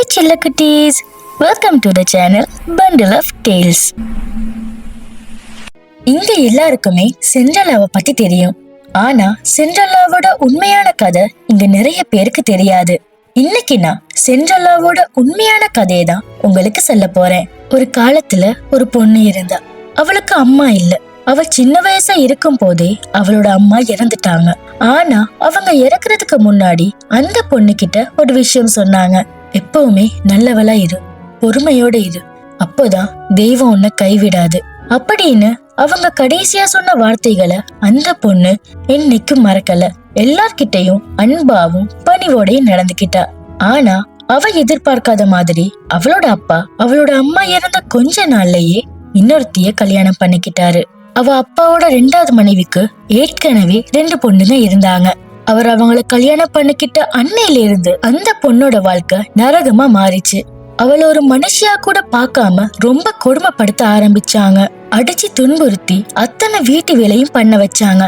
Hi Chillakutties, welcome to the channel Bundle of Tales. இங்க எல்லாருக்குமே சிண்ட்ரெல்லாவை பத்தி தெரியும். ஆனா சிண்ட்ரெல்லாவோட உண்மையான கதை இங்க நிறைய பேருக்கு தெரியாது. இன்னைக்கு நான் சிண்ட்ரெல்லாவோட உண்மையான கதையை தான் உங்களுக்கு சொல்ல போறேன். ஒரு காலத்துல ஒரு பொண்ணு இருந்தா. அவளுக்கு அம்மா இல்ல. அவ சின்ன வயசா இருக்கும் போதே அவளோட அம்மா இறந்துட்டாங்க. ஆனா அவங்க இறக்குறதுக்கு முன்னாடி அந்த பொண்ணு கிட்ட ஒரு விஷயம் சொன்னாங்க. எப்பவுமே நல்லவளா இரு, பொறுமையோட இரு, அப்போதான் தெய்வம் உன்னை கைவிடாது அப்படின்னு அவங்க கடைசியா சொன்ன வார்த்தைகளை அந்த பொண்ணு என்னைக்கும் மறக்கல. எல்லார்கிட்டையும் அன்பாவும் பணிவோடையும் நடந்துக்கிட்டா. ஆனா அவ எதிர்பார்க்காத மாதிரி அவளோட அப்பா அவளோட அம்மா இறந்த கொஞ்ச நாள்லயே இன்னொருத்திய கல்யாணம் பண்ணிக்கிட்டாரு. அவ அப்பாவோட 2வது மனைவிக்கு ஏற்கனவே 2 பொண்ணுங்க இருந்தாங்க. அவர் அவங்கள கல்யாணம் பண்ணிக்கிட்ட அன்னையில இருந்து அந்த பொண்ணோட வாழ்க்கை நரகமா மாறிச்சு. அவளை ஒரு மனுஷியா கூட பார்க்காம ரொம்ப கொடுமைப்படுத்த ஆரம்பிச்சாங்க. அடிச்சு துன்புறுத்தி அத்தனை வீட்டு வேலையும் பண்ண வச்சாங்க.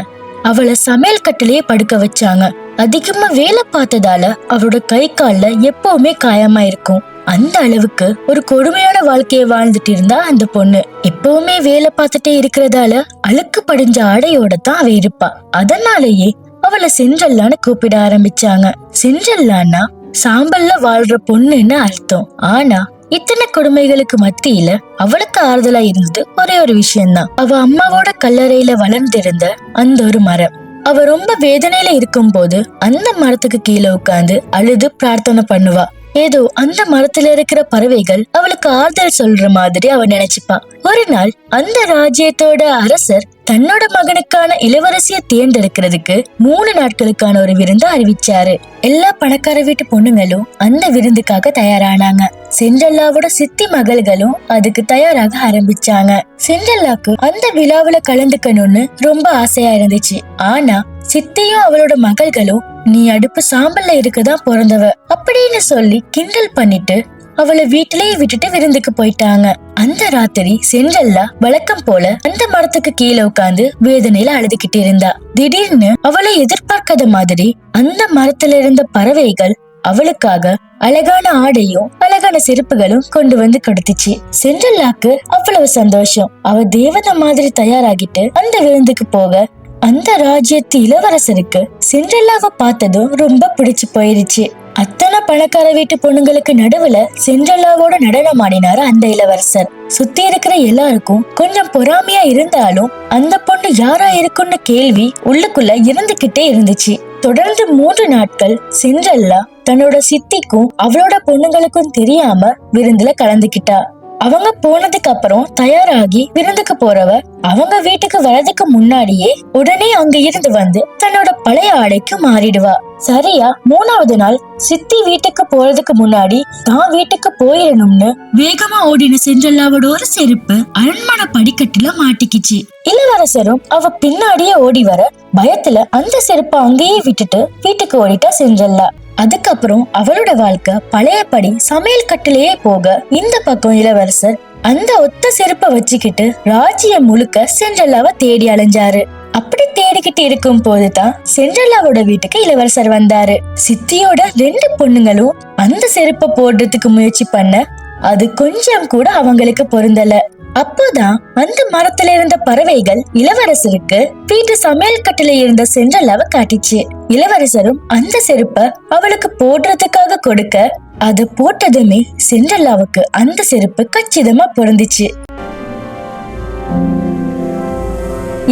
அவளை சமையல் கட்டிலேயே படுக்க வச்சாங்க. அதிகமா வேலை பார்த்ததால அவளோட கை கால்ல எப்பவுமே காயமா இருக்கும். அந்த அளவுக்கு ஒரு கொடுமையான வாழ்க்கைய வாழ்ந்துட்டு இருந்தா அந்த பொண்ணு. எப்பவுமே வேலை பார்த்துட்டே இருக்கிறதால அழுக்கு படிஞ்ச ஆடையோட தான் அவ இருப்பா. அதனாலேயே அவளை சிண்ட்ரெல்லான்னு கூப்பிட ஆரம்பிச்சாங்க. சிண்ட்ரெல்லான்னா சாம்பல்ல வாழ்ற பொண்ணுன்னு அர்த்தம். ஆனா இத்தனை கொடுமைகளுக்கு மத்தியில அவளுக்கு ஆறுதலா இருந்தது ஒரே ஒரு விஷயம்தான். அவ அம்மாவோட கல்லறையில வளர்ந்திருந்த அந்த ஒரு மரம். அவ ரொம்ப வேதனையில இருக்கும் போது அந்த மரத்துக்கு கீழே உட்கார்ந்து அழுது பிரார்த்தனை பண்ணுவா. ஏதோ அந்த மரத்துல இருக்கிற பறவைகள் அவளுக்கு ஆறுதல் சொல்ற மாதிரி அவ நினைச்சுப்பா. ஒரு நாள் அந்த ராஜ்யத்தோட அரசர் தன்னோட மகனுக்கான இளவரசிய தேர்ந்தெடுக்கிறதுக்கு 3 நாட்களுக்கான ஒரு விருந்து அறிவிச்சாரு. எல்லா பணக்கார வீட்டு பொண்ணுங்களும் அந்த விருந்துக்காக தயாரானாங்க. சிண்ட்ரெல்லாவோட சித்தி மகள்களும் அதுக்கு தயாராக ஆரம்பிச்சாங்க. சிண்ட்ரெல்லாக்கு அந்த விழாவில கலந்துக்கணும்னு ரொம்ப ஆசையா இருந்துச்சு. ஆனா சித்தியும் அவளோட மகள்களும் நீ அடுப்பு சாம்பல்ல இருக்கதான் பிறந்தவ அப்படின்னு சொல்லி கிண்டல் பண்ணிட்டு அவளை வீட்டிலேயே விட்டுட்டு விருந்துக்கு போயிட்டாங்க. அந்த ராத்திரி சிண்ட்ரெல்லா வழக்கம் போல அந்த மரத்துக்கு கீழே உட்கார்ந்து வேதனையில அழுதுகிட்டு இருந்தா. திடீர்னு அவளை எதிர்பார்க்காத மாதிரி அந்த மரத்துல இருந்த பறவைகள் அவளுக்காக அழகான ஆடையும் அழகான செருப்புகளும் கொண்டு வந்து கொடுத்துச்சு. சிண்ட்ரெல்லாக்கு அவ்வளவு சந்தோஷம். அவ தேவதை மாதிரி தயாராகிட்டு அந்த விருந்துக்கு போக அந்த ராஜ்யத்து இளவரசருக்கு சிண்ட்ரெல்லாவை பார்த்ததும் ரொம்ப பிடிச்சு போயிருச்சு. அத்தனை பணக்கார வீட்டு பொண்ணுங்களுக்கு நடுவுல சிண்ட்ரெல்லாவோட நடனம் ஆடினாரு அந்த இளவரசர். சுத்தி இருக்கிற எல்லாருக்கும் கொஞ்சம் பொறாமையா இருந்தாலும் அந்த பொண்ணு யாரா இருக்குன்னு கேள்வி உள்ளுக்குள்ள இருந்துகிட்டே இருந்துச்சு. தொடர்ந்து 3 நாட்கள் சிண்ட்ரெல்லா தன்னோட சித்திக்கும் அவளோட பொண்ணுங்களுக்கும் தெரியாம விருந்துல கலந்துக்கிட்டா. அவங்க போனதுக்கு அப்புறம் தயாராகி விருந்துக்கு போறவ அவங்க வீட்டுக்கு வரதுக்கு முன்னாடியே உடனே அங்க இருந்து வந்து தன்னோட பழைய ஆடைக்கு மாறிடுவா. சரியா 3வது நாள் சித்தி வீட்டுக்கு போறதுக்கு முன்னாடி தான் வீட்டுக்கு போயிடணும்னு வேகமா ஓடின சிண்ட்ரெல்லாவோட ஒரு செருப்பு அரண்மனை படிக்கட்டுல மாட்டிக்கிச்சு. இளவரசரும் அவ பின்னாடியே ஓடி வர பயத்துல அந்த செருப்பை அங்கேயே விட்டுட்டு வீட்டுக்கு ஓடிட்டா சிண்ட்ரெல்லா. அதுக்கப்புறம் அவளோட வாழ்க்கை பழையபடி சமையல் கட்டிலேயே போக இந்த பக்கம் இளவரசர் அந்த ஒத்த செருப்பை வச்சுக்கிட்டு ராஜ்யம் முழுக்க சிண்ட்ரெல்லாவை தேடி அலைஞ்சாரு. அப்படி தேடிக்கிட்டு இருக்கும் போதுதான் சிண்ட்ரெல்லாவோட வீட்டுக்கு இளவரசர் வந்தாரு. சித்தியோட 2 பொண்ணுங்களும் அந்த செருப்பை போடுறதுக்கு முயற்சி பண்ண அது கொஞ்சம் கூட அவங்களுக்கு பொருந்தல. அப்போதான் அந்த மரத்துல இருந்த பறவைகள் இளவரசருக்கு வீட்டு சமையல் கட்டில இருந்த சிண்ட்ரெல்லாவை காட்டிச்சு. இளவரசரும் அந்த செருப்பை அவளுக்கு போடுறதுக்காக கொடுக்க அது போட்டதுமே சிண்ட்ரெல்லாவுக்கு அந்த செருப்பு கச்சிதமா பொருந்துச்சு.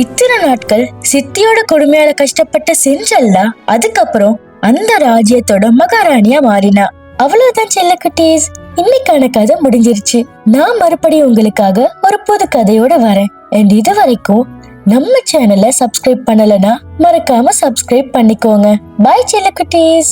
இத்தனை நாட்கள் சித்தியோட கொடுமையால கஷ்டப்பட்ட சிண்ட்ரெல்லா அதுக்கப்புறம் அந்த ராஜ்யத்தோட மகாராணியா மாறினா. அவ்வளவுதான் செல்லக்குட்டீஸ், இன்னைக்கான கதை முடிஞ்சிருச்சு. நான் மறுபடியும் உங்களுக்காக ஒரு புது கதையோட வரேன். அண்ட் இது வரைக்கும் நம்ம சேனலை சப்ஸ்கிரைப் பண்ணலனா மறக்காம சப்ஸ்கிரைப் பண்ணிக்கோங்க. பாய் செல்லக்குட்டீஸ்.